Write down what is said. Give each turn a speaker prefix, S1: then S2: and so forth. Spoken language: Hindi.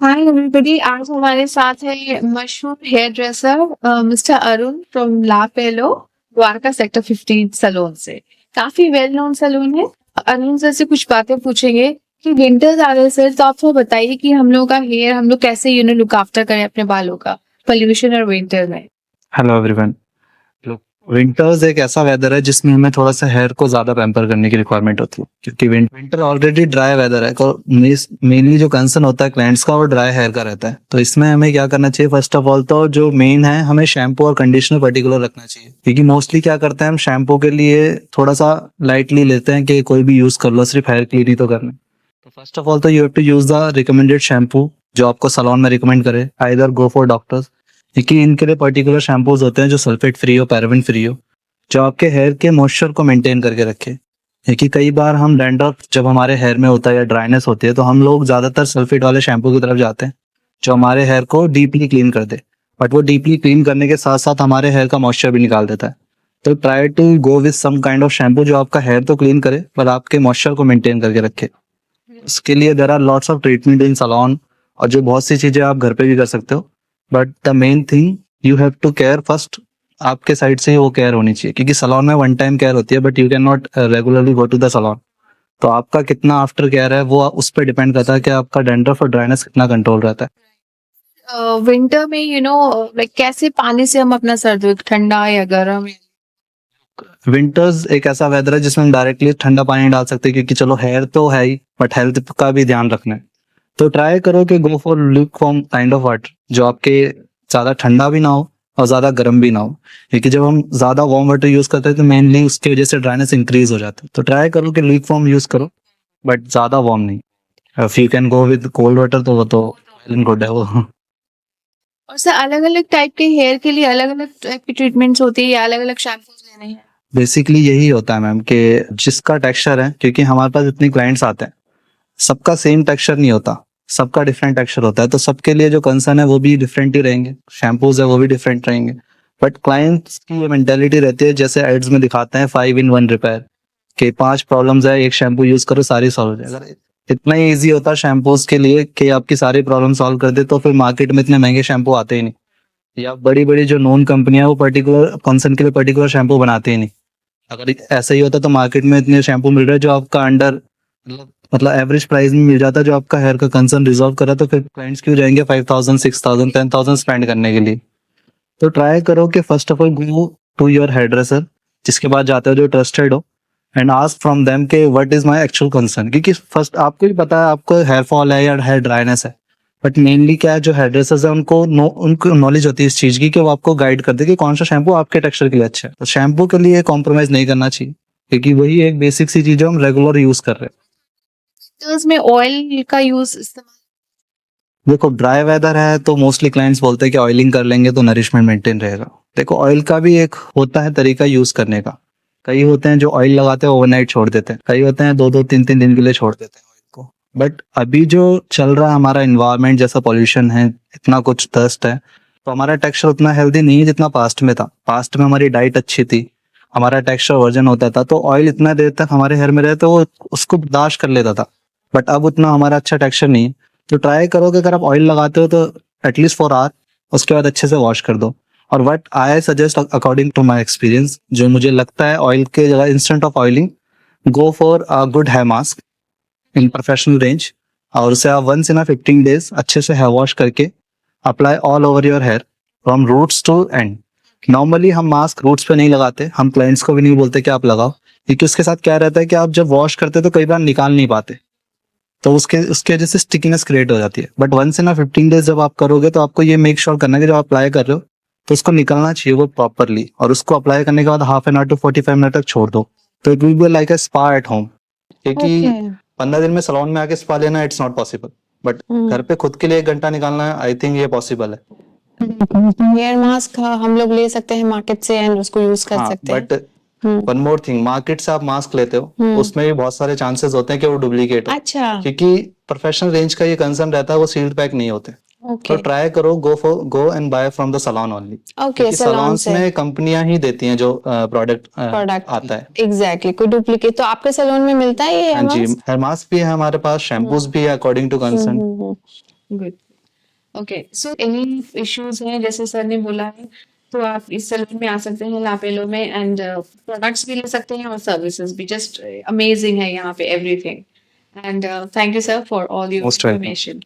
S1: हाय एवरीबॉडी, आज हमारे साथ है मशहूर hair dresser mister Arun from ला पेलो, द्वारका सेक्टर 15 सलून से। काफी वेल नोन सलून है। अरुण सर से कुछ बातें पूछेंगे कि विंटर्स आ रहे हैं सर, तो आप थोड़ा बताइए कि हम लोग का हेयर हम लोग कैसे लुक आफ्टर करें अपने बालों का पोल्यूशन और विंटर में।
S2: Hello everyone. लोग, विंटर्स एक ऐसा वेदर है जिसमें हमें थोड़ा सा हेयर को ज्यादा पैम्पर करने की रिक्वायरमेंट होती है, क्योंकि विंटर ऑलरेडी ड्राई वेदर है। तो मेनली जो कंसर्न होता है क्लाइंट्स का, वो ड्राई हेयर का रहता है। तो इसमें हमें क्या करना चाहिए, फर्स्ट ऑफ ऑल तो जो मेन है, हमें शैम्पू और कंडीशनर पर्टिकुलर रखना चाहिए। क्योंकि मोस्टली क्या करते हैं, हम शैम्पू के लिए थोड़ा सा लाइटली लेते हैं कि कोई भी यूज कर लो, सिर्फ हेयर क्लीन ही तो करना है। तो फर्स्ट ऑफ ऑल तो you have to use the recommended shampoo जो आपको सैलून में रिकमेंड करे, आइदर गो फॉर डॉक्टर्स, क्योंकि इनके लिए पर्टिकुलर शैम्पूज होते हैं जो सल्फेट फ्री हो, पैराबेन फ्री हो, जो आपके हेयर के मॉइस्चर को मेंटेन करके रखे। क्योंकि कई बार हम डैंड्रफ जब हमारे हेयर में होता है या ड्राइनेस होती है, तो हम लोग ज्यादातर सल्फेट वाले शैम्पू की तरफ जाते हैं जो हमारे हेयर को डीपली क्लीन कर दे। बट वो डीपली क्लीन करने के साथ साथ हमारे हेयर का मॉइस्चर भी निकाल देता है। तो try to go with some kind of shampoo जो आपका हेयर तो क्लीन करे पर आपके मॉइस्चर को मेंटेन करके रखे। उसके लिए there are lots of treatment in salon, और जो बहुत सी चीजें आप घर पे भी कर सकते हो। But the main thing you have to care first, आपके साइड से ही वो केयर होनी चाहिए। क्योंकि सैलून में वन टाइम केयर होती है, but you can not regularly go to the salon. तो आपका कितना आफ्टर केयर है वो उस पर डिपेंड करता है कि आपका डैंड्रफ और ड्राइनेस कितना कंट्रोल रहता है।
S1: विंटर में लाइक कैसे पानी से हम अपना सर धोए, ठंडा या गर्म?
S2: विंटर्स एक ऐसा वेदर है जिसमें हम डायरेक्टली ठंडा पानी डाल सकते हैं, क्योंकि चलो हेयर तो है ही, बट हेल्थ का भी ध्यान रखना है। तो ट्राई करो कि go for lukewarm kind of water, जो आपके ज्यादा ठंडा भी ना हो और ज्यादा गर्म भी ना हो। क्योंकि जब हम ज्यादा वार्म वाटर यूज करते हैं तो मेनली उसकी वजह से ड्राइनेस इंक्रीज हो जाता है। तो ट्राई करो कि ल्यूकवार्म यूज करो, बट ज्यादा वार्म नहीं। If you can go with cold water तो वो तो गुड है वो।
S1: और सर अलग अलग टाइप के हेयर के लिए अलग अलग टाइप की ट्रीटमेंट्स होती है या अलग अलग शैम्पूज लेने हैं?
S2: बेसिकली यही होता है मैम कि जिसका टेक्सचर है, क्योंकि हमारे पास इतने क्लाइंट्स आते हैं, सबका सेम टेक्सचर नहीं होता, सबका डिफरेंट टेक्सचर होता है। तो सबके लिए जो कंसर्न है वो भी डिफरेंट ही रहेंगे, शैम्पूज है वो भी डिफरेंट रहेंगे। बट क्लाइंट्स की ये मेंटेलिटी रहती है, जैसे एड्स में दिखाते हैं 5 in 1 रिपेयर, कि 5 प्रॉब्लम्स है, एक शैम्पू यूज करो सारी सॉल्व हो जाए। अगर इतना ही ईजी होता शैम्पूज के लिए कि आपकी सारी प्रॉब्लम सॉल्व कर दे, तो फिर मार्केट में इतने महंगे शैम्पू आते ही नहीं। या बड़ी बड़ी जो नोन कंपनियां वो पर्टिकुलर कंसर्न के लिए पर्टिकुलर शैम्पू बनाते ही नहीं। अगर ऐसा ही होता तो मार्केट में इतने शैम्पू मिल रहे हैं जो आपका अंडर मतलब एवरेज प्राइस में मिल जाता है, जो आपका हेयर का कंसर्न रिजॉल्व करा, तो फिर क्लाइंट्स क्यों जाएंगे 5,000 6,000 10,000 स्पेंड करने के लिए। तो ट्राई करो कि first of all go to your hairdresser, जिसके बाद जाते हो जो ट्रस्टेड हो, एंड आस्क फ्रॉम देम के what is my actual concern. क्योंकि फर्स्ट आपको ही पता है आपको हेयर फॉल है या हेयर ड्राइनेस है, बट मेनली क्या है, जो हेयर ड्रेसर्स है उनको नॉलेज होती है इस चीज की, कि वो आपको गाइड कर दे कि कौन सा शैम्पू आपके टेक्सचर के लिए अच्छा है। तो शैम्पू के लिए कॉम्प्रोमाइज नहीं करना चाहिए, क्योंकि वही एक बेसिक सी चीज है हम रेगुलर यूज कर रहे हैं।
S1: तो उसमें ऑयल का यूज इस्तेमाल?
S2: देखो, ड्राई वेदर है तो मोस्टली क्लाइंट्स बोलते हैं कि ऑयलिंग कर लेंगे तो नरिशमेंट मेंटेन रहेगा। देखो, ऑयल का भी एक होता है तरीका यूज करने का। कई होते हैं जो ऑयल लगाते हैं ओवरनाइट छोड़ देते हैं, कई होते हैं 2-2 3-3 दिन के लिए छोड़ देते हैं ऑयल को। बट अभी जो चल रहा है हमारा इन्वायरमेंट, जैसा पॉल्यूशन है, इतना कुछ डस्ट है, तो हमारा टेक्सचर उतना हेल्दी नहीं है जितना पास्ट में था। पास्ट में हमारी डाइट अच्छी थी, हमारा टेक्सचर वर्जन होता था, तो ऑयल इतना देर तक हमारे हेयर में रहे तो वो उसको बर्दाश्त कर लेता था। बट अब उतना हमारा अच्छा टेक्सचर नहीं है। तो ट्राई करो कि अगर आप ऑयल लगाते हो तो एटलीस्ट फॉर आवर, उसके बाद अच्छे से वॉश कर दो। और what I suggest according to my experience, जो मुझे लगता है ऑयल के जगह instead of oiling, go for a good hair mask in professional range, और उसे आप वंस इन 15 डेज अच्छे से हेयर वॉश करके apply all over your hair from roots to end. Normally हम मास्क रूट्स पे नहीं लगाते, हम क्लाइंट्स को भी नहीं बोलते कि आप लगाओ, क्योंकि उसके साथ क्या रहता है कि आप जब वॉश करते तो कई बार निकाल नहीं पाते, तो उसके उसके वजह से स्टिकीनेस क्रिएट हो जाती है। बट वंस इन 15 डेज जब आप करोगे तो आपको ये मेक श्योर करना है कि जब आप अप्लाई कर रहे हो तो उसको निकलना चाहिए वो प्रॉपरली, और उसको अप्लाई करने के बाद half an hour to 45 minute तक छोड़ दो। तो it will be like a spa at home. क्योंकि
S1: ओके।
S2: 15 दिन में सैलून में आके स्पा लेना इट्स नॉट पॉसिबल, बट घर पे खुद के लिए 1 घंटा निकालना है, आई थिंक ये पॉसिबल है।
S1: हेयर मास्क हम लोग ले सकते हैं मार्केट से एंड उसको यूज कर
S2: हाँ,
S1: सकते हैं।
S2: But one more thing, market से आप मास्क लेते हो उसमें भी बहुत सारे चांसेस होते हैं कि वो डुप्लीकेट हो।
S1: अच्छा।
S2: क्योंकि प्रोफेशनल रेंज का ये कंसर्न रहता है, वो सील्ड पैक नहीं होते। तो
S1: ओके।
S2: ट्राई करो go and buy from the salon only,
S1: okay,
S2: क्योंकि
S1: सैलून
S2: सैलून्स
S1: से
S2: में कंपनियां ही देती हैं जो प्रोडक्ट
S1: प्रोडक्ट
S2: आता है।
S1: एग्जैक्टली, कोई डुप्लीकेट तो आपके सैलून में मिलता है ये
S2: हाँ
S1: हेयर
S2: जी,
S1: मास्क?
S2: हेयर मास्क भी है हमारे पास, शैम्पूज भी है according to concern.
S1: Good. Okay, so any issues हैं जैसे सर ने बोला है, तो आप इस सैलून में आ सकते हैं लापेलो में, एंड प्रोडक्ट्स भी ले सकते हैं और सर्विसेज भी जस्ट अमेजिंग है यहाँ पे everything. And thank you sir for all your
S2: Most welcome.
S1: Information.